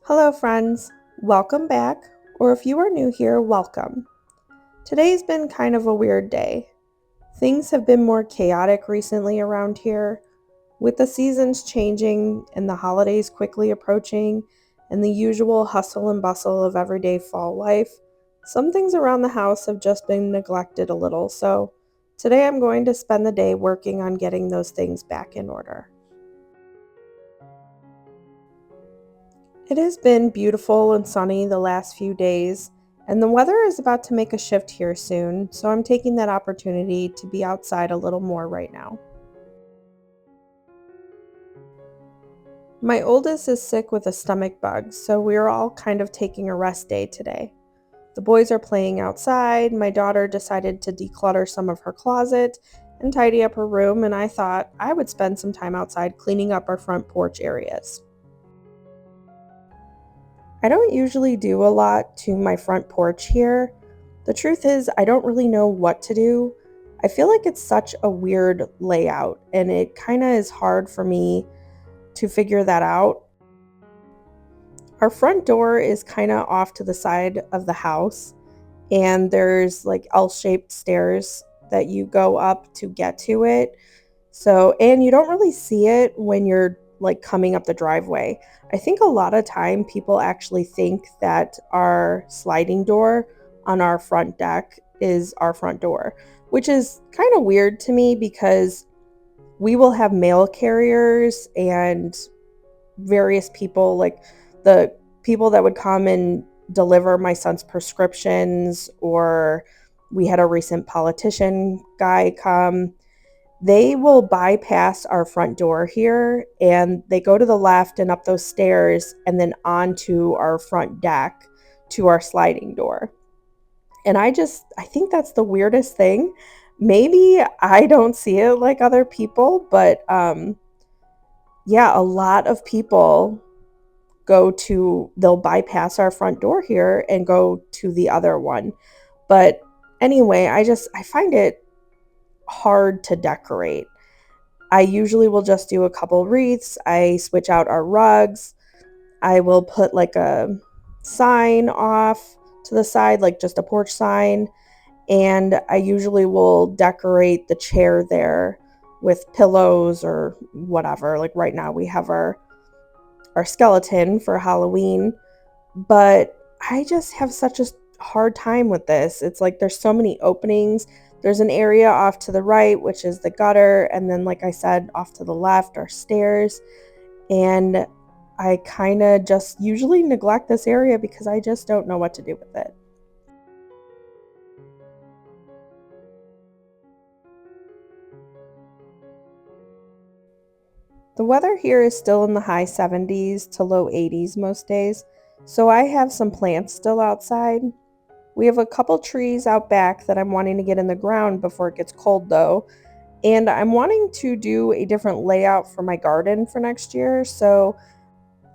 Hello, friends. Welcome back, or if you are new here, welcome. Today's been kind of a weird day. Things have been more chaotic recently around here, with the seasons changing and the holidays quickly approaching, and the usual hustle and bustle of everyday fall life. Some things around the house have just been neglected a little, so today I'm going to spend the day working on getting those things back in order. It has been beautiful and sunny the last few days, and the weather is about to make a shift here soon, so I'm taking that opportunity to be outside a little more right now. My oldest is sick with a stomach bug, so we're all kind of taking a rest day today. The boys are playing outside, my daughter decided to declutter some of her closet and tidy up her room, and I thought I would spend some time outside cleaning up our front porch areas. I don't usually do a lot to my front porch here. The truth is, I don't really know what to do. I feel like it's such a weird layout, and it kind of is hard for me to figure that out. Our front door is kind of off to the side of the house, and there's like L-shaped stairs that you go up to get to it. And you don't really see it when you're like coming up the driveway. I think a lot of time people actually think that our sliding door on our front deck is our front door, which is kind of weird to me because we will have mail carriers and various people, like the people that would come and deliver my son's prescriptions, or we had a recent politician guy come. They will bypass our front door here and they go to the left and up those stairs and then onto our front deck to our sliding door. And I think that's the weirdest thing. Maybe I don't see it like other people, but yeah, a lot of people they'll bypass our front door here and go to the other one. But anyway, I find it hard to decorate. I usually will just do a couple wreaths. I switch out our rugs. I will put like a sign off to the side, like just a porch sign. And I usually will decorate the chair there with pillows or whatever. Like right now we have our skeleton for Halloween. But I just have such a hard time with this. It's like there's so many openings. There's an area off to the right, which is the gutter, and then, like I said, off to the left are stairs. And I kind of just usually neglect this area because I just don't know what to do with it. The weather here is still in the high 70s to low 80s most days, so I have some plants still outside. We have a couple trees out back that I'm wanting to get in the ground before it gets cold though. And I'm wanting to do a different layout for my garden for next year, so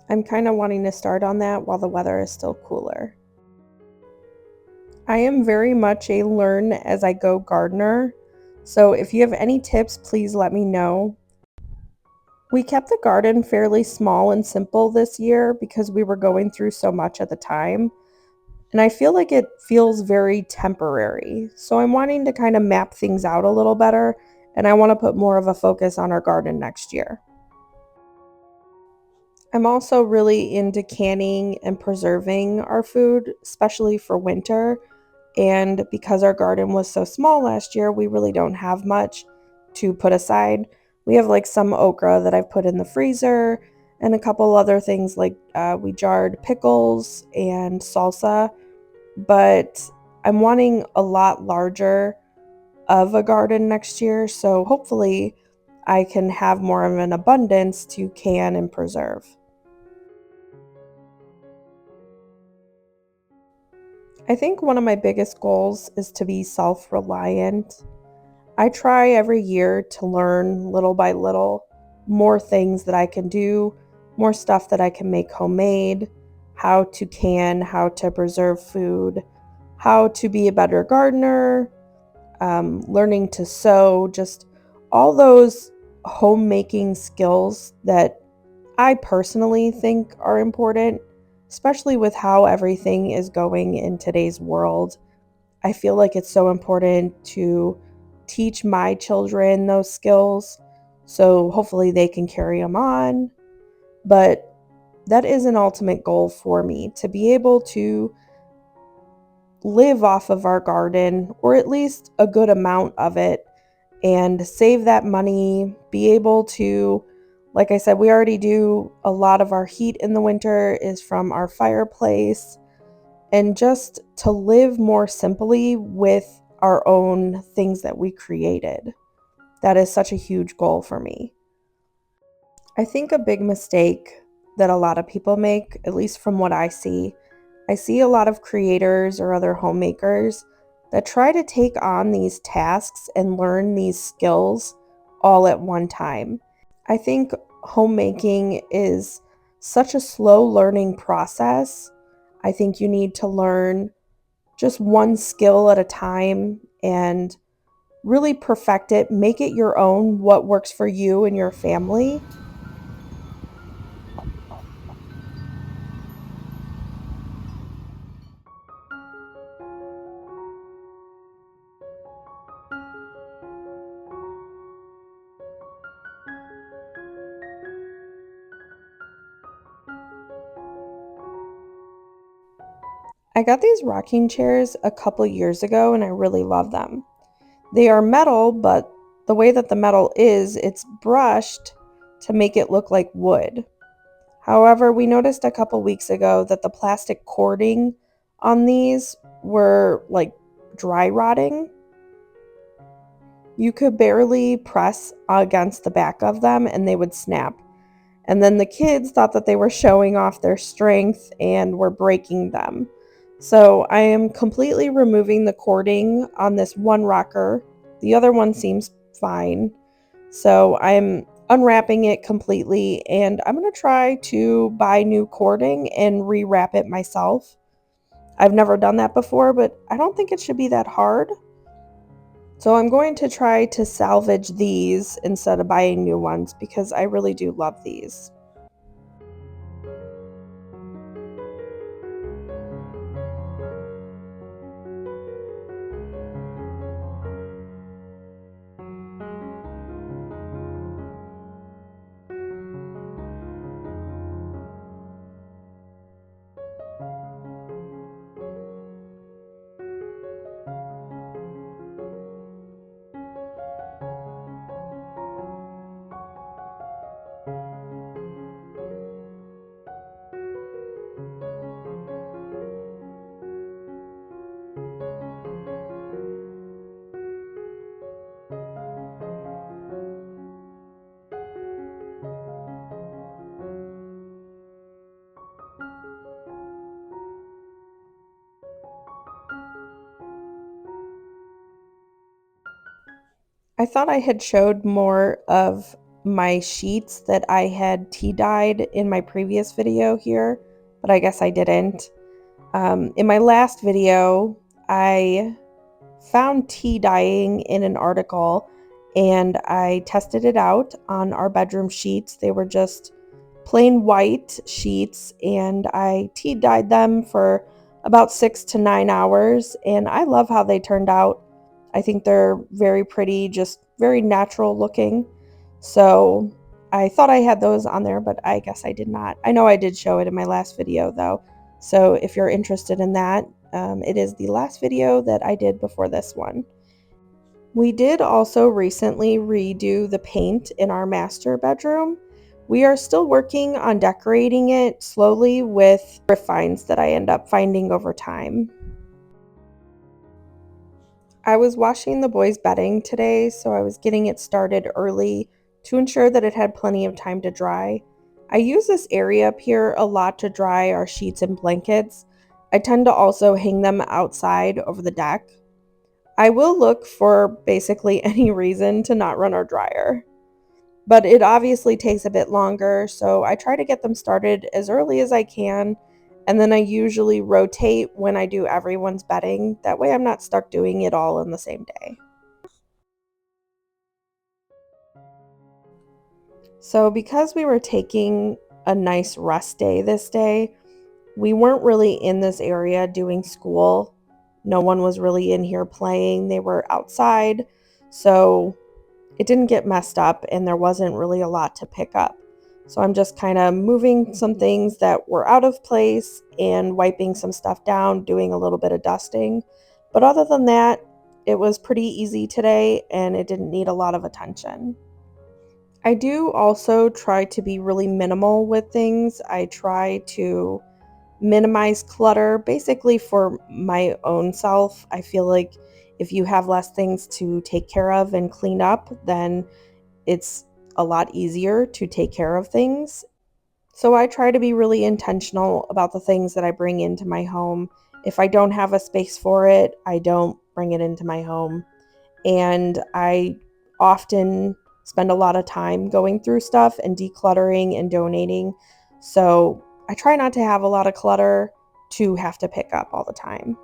I'm kind of wanting to start on that while the weather is still cooler. I am very much a learn as I go gardener, so if you have any tips, please let me know. We kept the garden fairly small and simple this year because we were going through so much at the time. And I feel like it feels very temporary. So I'm wanting to kind of map things out a little better, and I want to put more of a focus on our garden next year. I'm also really into canning and preserving our food, especially for winter. And because our garden was so small last year, we really don't have much to put aside. We have like some okra that I've put in the freezer and a couple other things like we jarred pickles and salsa, but I'm wanting a lot larger of a garden next year, so hopefully I can have more of an abundance to can and preserve. I think one of my biggest goals is to be self-reliant. I try every year to learn little by little more things that I can do, more stuff that I can make homemade, how to can, how to preserve food, how to be a better gardener, learning to sew, just all those homemaking skills that I personally think are important. especially with how everything is going in today's world. I feel like it's so important to teach my children those skills so hopefully they can carry them on. But that is an ultimate goal for me, to be able to live off of our garden, or at least a good amount of it, and save that money, be able to, like I said, we already do a lot of our heat in the winter is from our fireplace, and just to live more simply with our own things that we created. That is such a huge goal for me. I think a big mistake that a lot of people make, at least from what I see a lot of creators or other homemakers that try to take on these tasks and learn these skills all at one time. I think homemaking is such a slow learning process. I think you need to learn just one skill at a time and really perfect it, make it your own, what works for you and your family. I got these rocking chairs a couple years ago and I really love them. They are metal, but the way that the metal is, it's brushed to make it look like wood. However, we noticed a couple weeks ago that the plastic cording on these were like dry rotting. You could barely press against the back of them and they would snap. And then the kids thought that they were showing off their strength and were breaking them. So I am completely removing the cording on this one rocker. The other one seems fine. So I'm unwrapping it completely and I'm going to try to buy new cording and rewrap it myself. I've never done that before, but I don't think it should be that hard. So I'm going to try to salvage these instead of buying new ones because I really do love these. I thought I had showed more of my sheets that I had tea dyed in my previous video here, but I guess I didn't. In my last video, I found tea dyeing in an article and I tested it out on our bedroom sheets. They were just plain white sheets and I tea dyed them for about 6 to 9 hours and I love how they turned out. I think they're very pretty, just very natural looking. So I thought I had those on there, but I guess I did not. I know I did show it in my last video though. So if you're interested in that, it is the last video that I did before this one. We did also recently redo the paint in our master bedroom. We are still working on decorating it slowly with thrift finds that I end up finding over time. I was washing the boys' bedding today, so I was getting it started early to ensure that it had plenty of time to dry. I use this area up here a lot to dry our sheets and blankets. I tend to also hang them outside over the deck. I will look for basically any reason to not run our dryer, but it obviously takes a bit longer, so I try to get them started as early as I can, and then I usually rotate when I do everyone's bedding. That way I'm not stuck doing it all in the same day. So because we were taking a nice rest day this day, We weren't really in this area doing school. No one was really in here playing. They were outside. So it didn't get messed up and there wasn't really a lot to pick up. So I'm just kind of moving some things that were out of place and wiping some stuff down, doing a little bit of dusting. But other than that, it was pretty easy today and it didn't need a lot of attention. I do also try to be really minimal with things. I try to minimize clutter basically for my own self. I feel like if you have less things to take care of and clean up, then it's a lot easier to take care of things. So I try to be really intentional about the things that I bring into my home. If I don't have a space for it, I don't bring it into my home. And I often spend a lot of time going through stuff and decluttering and donating. So I try not to have a lot of clutter to have to pick up all the time,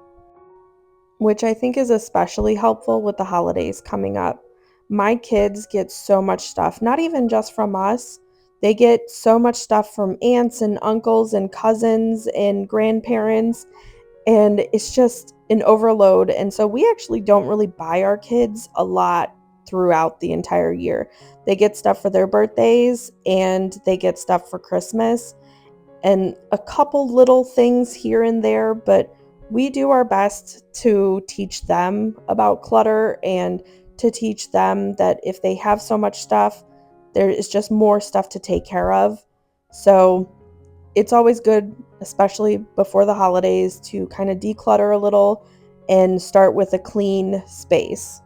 which I think is especially helpful with the holidays coming up. My kids get so much stuff, not even just from us. They get so much stuff from aunts and uncles and cousins and grandparents, and it's just an overload. And so we actually don't really buy our kids a lot throughout the entire year. They get stuff for their birthdays and they get stuff for Christmas and a couple little things here and there, but we do our best to teach them about clutter and to teach them that if they have so much stuff, there is just more stuff to take care of. So it's always good, especially before the holidays, to kind of declutter a little and start with a clean space.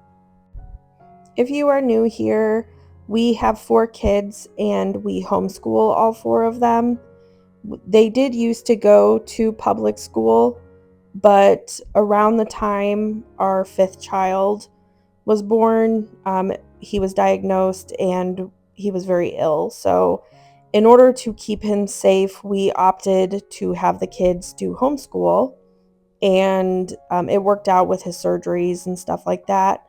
If you are new here, we have 4 kids and we homeschool all 4 of them. They did used to go to public school, but around the time our 5th child was born, he was diagnosed and he was very ill. So in order to keep him safe, we opted to have the kids do homeschool, and it worked out with his surgeries and stuff like that.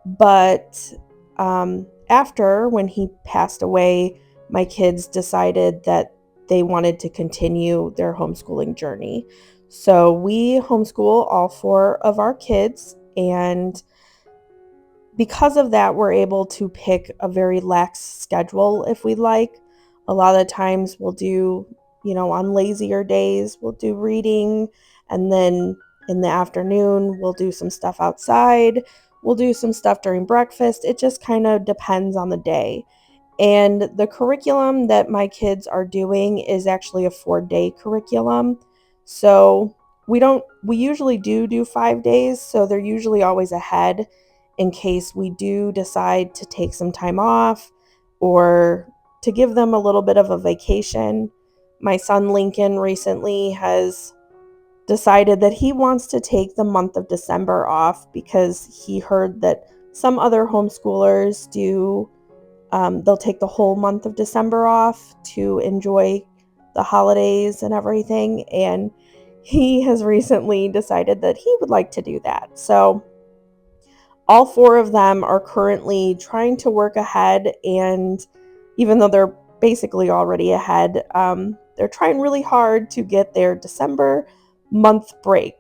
But after, when he passed away, my kids decided that they wanted to continue their homeschooling journey. So we homeschool all 4 of our kids, and because of that, we're able to pick a very lax schedule if we like. A lot of the times we'll do, on lazier days, we'll do reading, and then in the afternoon, we'll do some stuff outside. We'll do some stuff during breakfast. It just kind of depends on the day. And the curriculum that my kids are doing is actually a 4-day curriculum. So we usually do 5 days, so they're usually always ahead in case we do decide to take some time off or to give them a little bit of a vacation. My son Lincoln recently has decided that he wants to take the month of December off because he heard that some other homeschoolers do. They'll take the whole month of December off to enjoy the holidays and everything. And he has recently decided that he would like to do that. So all 4 of them are currently trying to work ahead, and even though they're basically already ahead, they're trying really hard to get their December month break.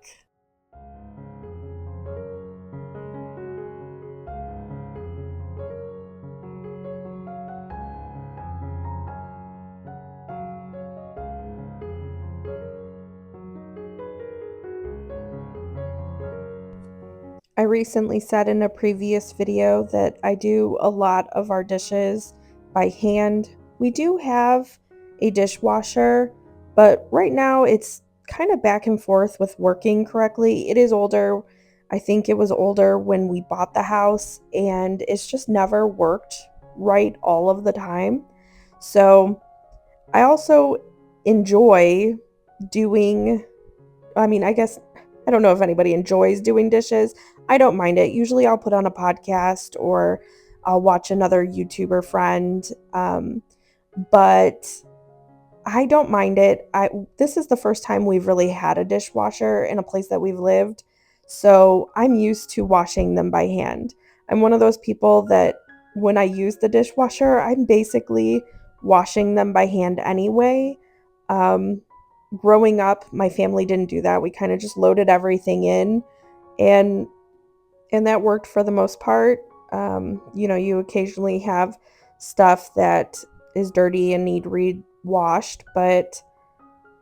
I recently said in a previous video that I do a lot of our dishes by hand. We do have a dishwasher, but right now it's kind of back and forth with working correctly. It is older. I think it was older when we bought the house, and it's just never worked right all of the time. So I also enjoy doing, I guess, I don't know if anybody enjoys doing dishes. I don't mind it. Usually I'll put on a podcast or I'll watch another YouTuber friend. But I don't mind it. This is the first time we've really had a dishwasher in a place that we've lived. So I'm used to washing them by hand. I'm one of those people that when I use the dishwasher, I'm basically washing them by hand anyway. Um, growing up, my family didn't do that. We kind of just loaded everything in, and that worked for the most part. You occasionally have stuff that is dirty and need washed, but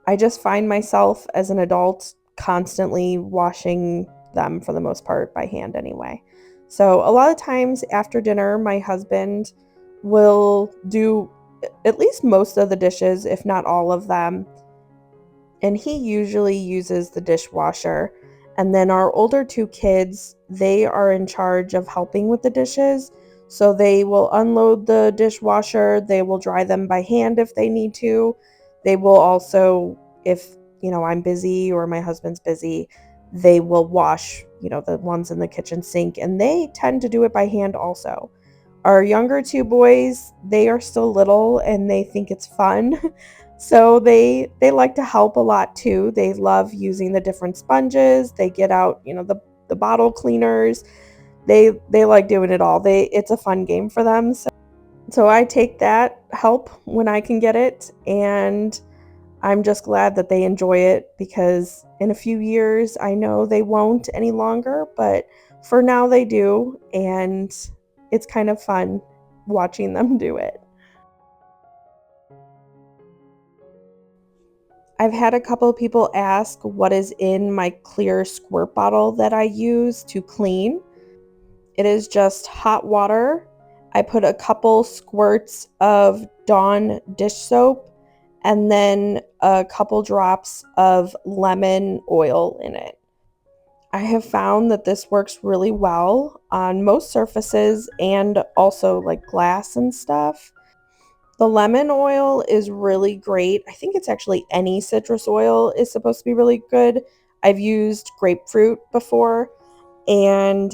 I just find myself as an adult constantly washing them for the most part by hand anyway. So a lot of times after dinner, my husband will do at least most of the dishes, if not all of them. And he usually uses the dishwasher. And then our older two kids, they are in charge of helping with the dishes. So they will unload the dishwasher, they will dry them by hand if they need to. They will also, if, I'm busy or my husband's busy, they will wash, the ones in the kitchen sink, and they tend to do it by hand also. Our younger two boys, they are still little and they think it's fun. So they like to help a lot too. They love using the different sponges. They get out, the bottle cleaners. They like doing it all. It's a fun game for them. So I take that help when I can get it, and I'm just glad that they enjoy it, because in a few years I know they won't any longer, but for now they do, and it's kind of fun watching them do it. I've had a couple of people ask what is in my clear squirt bottle that I use to clean. It is just hot water. I put a couple squirts of Dawn dish soap and then a couple drops of lemon oil in it. I have found that this works really well on most surfaces and also like glass and stuff. The lemon oil is really great. I think it's actually any citrus oil is supposed to be really good. I've used grapefruit before, and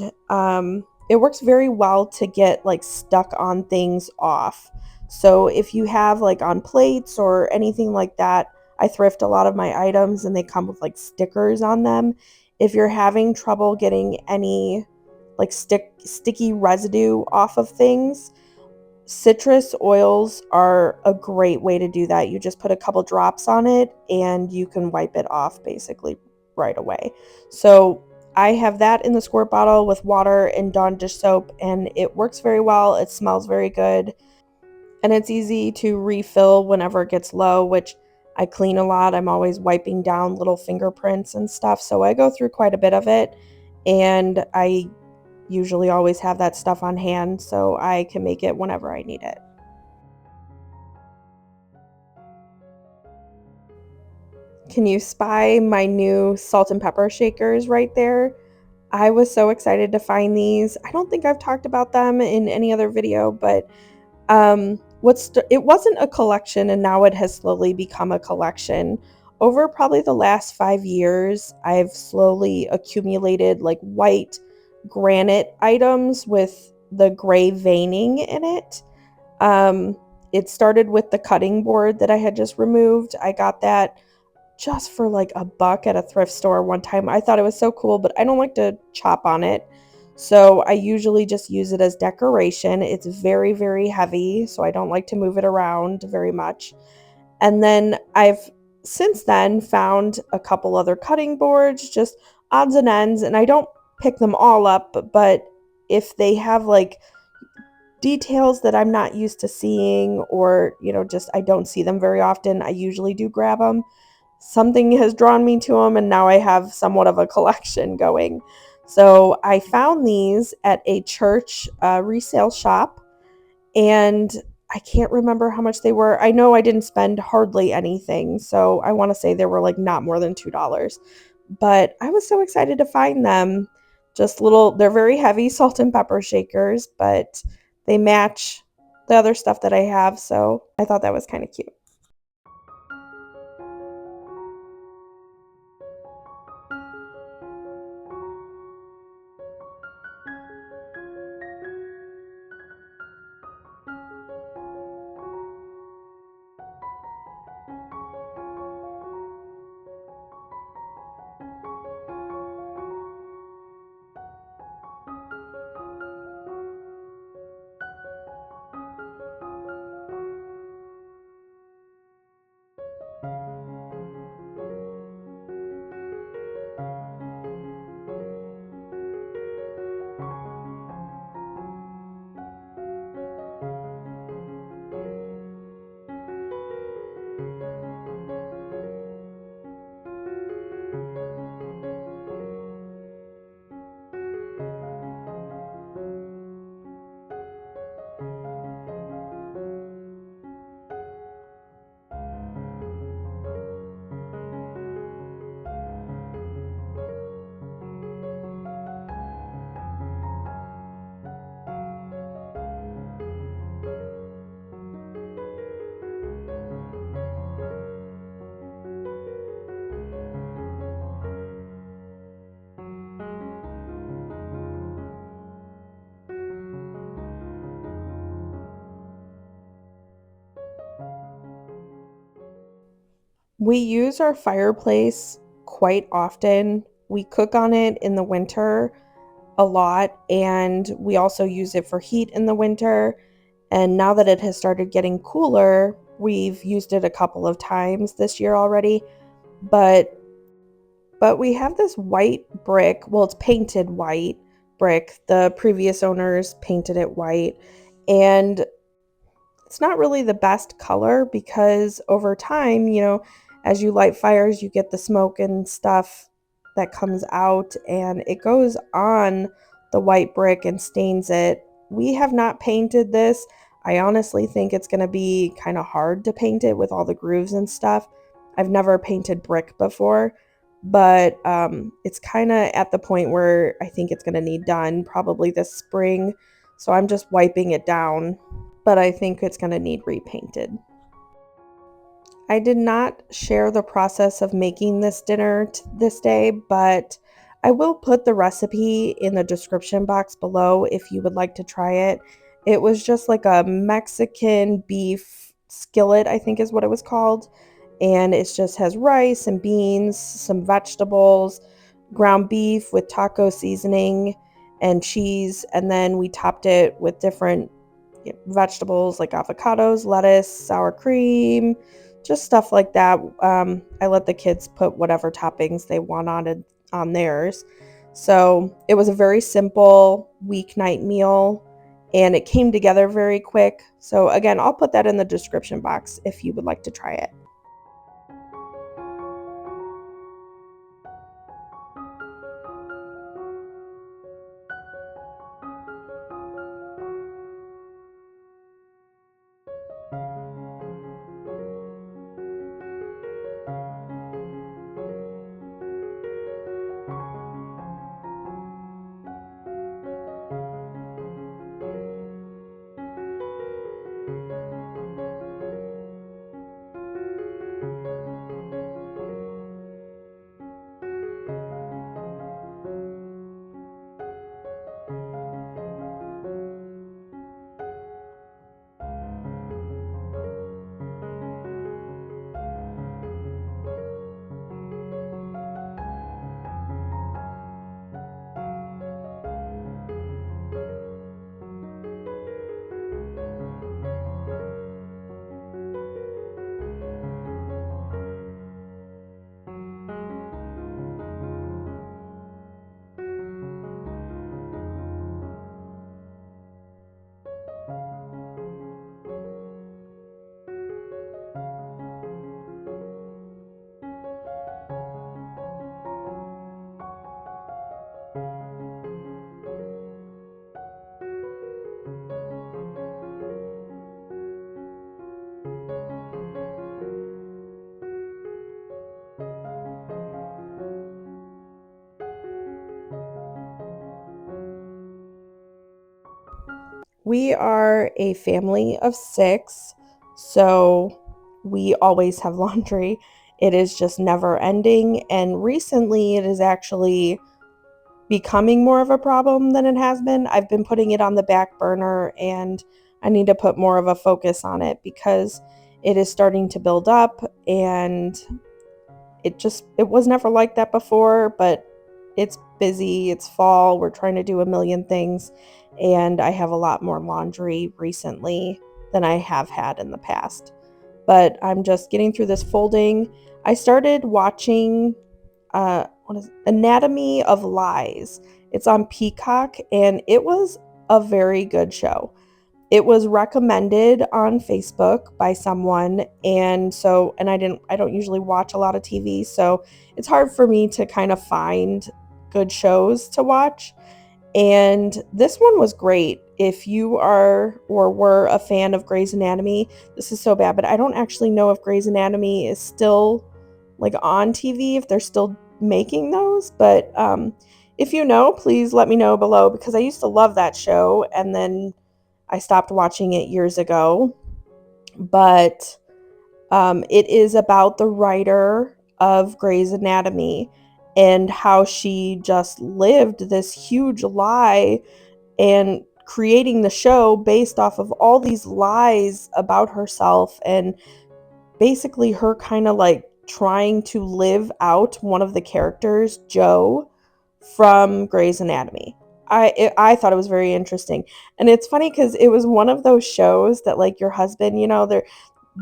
it works very well to get like stuck on things off. So if you have like on plates or anything like that, I thrift a lot of my items and they come with like stickers on them. If you're having trouble getting any like sticky residue off of things, citrus oils are a great way to do that. You just put a couple drops on it and you can wipe it off basically right away. So I have that in the squirt bottle with water and Dawn dish soap, and it works very well. It smells very good, and it's easy to refill whenever it gets low, which I clean a lot. I'm always wiping down little fingerprints and stuff, so I go through quite a bit of it, and I usually always have that stuff on hand so I can make it whenever I need it. Can you spy my new salt and pepper shakers right there? I was so excited to find these. I don't think I've talked about them in any other video, but it wasn't a collection, and now it has slowly become a collection. Over probably the last 5 years, I've slowly accumulated like white granite items with the gray veining in it. It started with the cutting board that I had just removed. I got that just for like $1 at a thrift store one time. I thought it was so cool, but I don't like to chop on it. So I usually just use it as decoration. It's very, very heavy, so I don't like to move it around very much. And then I've since then found a couple other cutting boards, just odds and ends, and I don't pick them all up, but if they have like details that I'm not used to seeing, or just I don't see them very often, I usually do grab them. Something has drawn me to them, and now I have somewhat of a collection going. So I found these at a church resale shop, and I can't remember how much they were. I know I didn't spend hardly anything, so I want to say they were like not more than $2. But I was so excited to find them. They're very heavy salt and pepper shakers, but they match the other stuff that I have, so I thought that was kind of cute. We use our fireplace quite often. We cook on it in the winter a lot, and we also use it for heat in the winter. And now that it has started getting cooler, we've used it a couple of times this year already. But we have this white brick. Well, it's painted white brick. The previous owners painted it white. And it's not really the best color because over time, as you light fires, you get the smoke and stuff that comes out and it goes on the white brick and stains it. We have not painted this. I honestly think it's going to be kind of hard to paint it with all the grooves and stuff. I've never painted brick before, but it's kind of at the point where I think it's going to need done probably this spring. So I'm just wiping it down, but I think it's going to need repainted. I did not share the process of making this dinner this day, but I will put the recipe in the description box below if you would like to try it. It was just like a Mexican beef skillet, I think is what it was called. And it just has rice and beans, some vegetables, ground beef with taco seasoning, and cheese. And then we topped it with different vegetables like avocados, lettuce, sour cream, just stuff like that. I let the kids put whatever toppings they wanted on theirs. So it was a very simple weeknight meal and it came together very quick. So again, I'll put that in the description box if you would like to try it. We are a family of 6, so we always have laundry. It is just never ending, and recently it is actually becoming more of a problem than it has been. I've been putting it on the back burner and I need to put more of a focus on it because it is starting to build up and it was never like that before, but it's busy, it's fall, we're trying to do a million things, and I have a lot more laundry recently than I have had in the past. But I'm just getting through this folding. I started watching Anatomy of Lies. It's on Peacock and it was a very good show. It was recommended on Facebook by someone, and I don't usually watch a lot of TV, so it's hard for me to kind of find good shows to watch. And this one was great. If you are or were a fan of Grey's Anatomy, this is so bad, but I don't actually know if Grey's Anatomy is still like on TV, if they're still making those, but if you know, please let me know below because I used to love that show and then I stopped watching it years ago. But it is about the writer of Grey's Anatomy and how she just lived this huge lie and creating the show based off of all these lies about herself and basically her kind of like trying to live out one of the characters, Joe, from Grey's Anatomy. I thought it was very interesting. And it's funny because it was one of those shows that, like, your husband,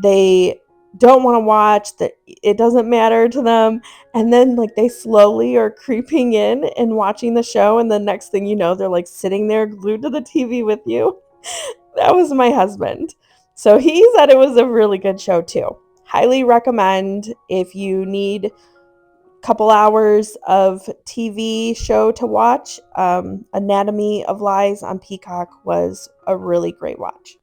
they don't want to watch, that it doesn't matter to them, and then like they slowly are creeping in and watching the show, and the next thing you know, they're like sitting there glued to the TV with you. That was my husband. So he said it was a really good show too. Highly recommend if you need a couple hours of TV show to watch. Anatomy of Lies on Peacock was a really great watch.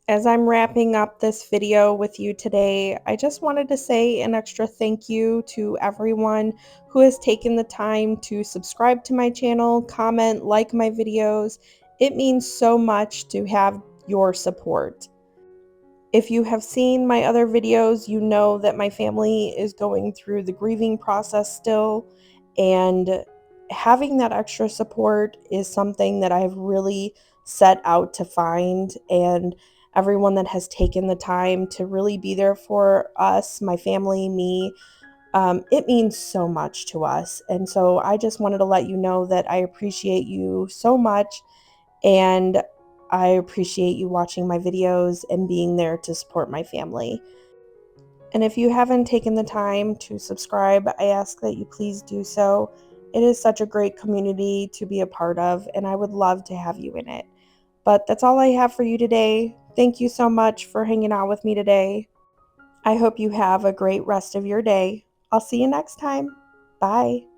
As I'm wrapping up this video with you today, I just wanted to say an extra thank you to everyone who has taken the time to subscribe to my channel, comment, like my videos. It means so much to have your support. If you have seen my other videos, you know that my family is going through the grieving process still, and having that extra support is something that I've really set out to find, and everyone that has taken the time to really be there for us, my family, me, it means so much to us. And so I just wanted to let you know that I appreciate you so much, and I appreciate you watching my videos and being there to support my family. And if you haven't taken the time to subscribe, I ask that you please do so. It is such a great community to be a part of, and I would love to have you in it. But that's all I have for you today. Thank you so much for hanging out with me today. I hope you have a great rest of your day. I'll see you next time. Bye.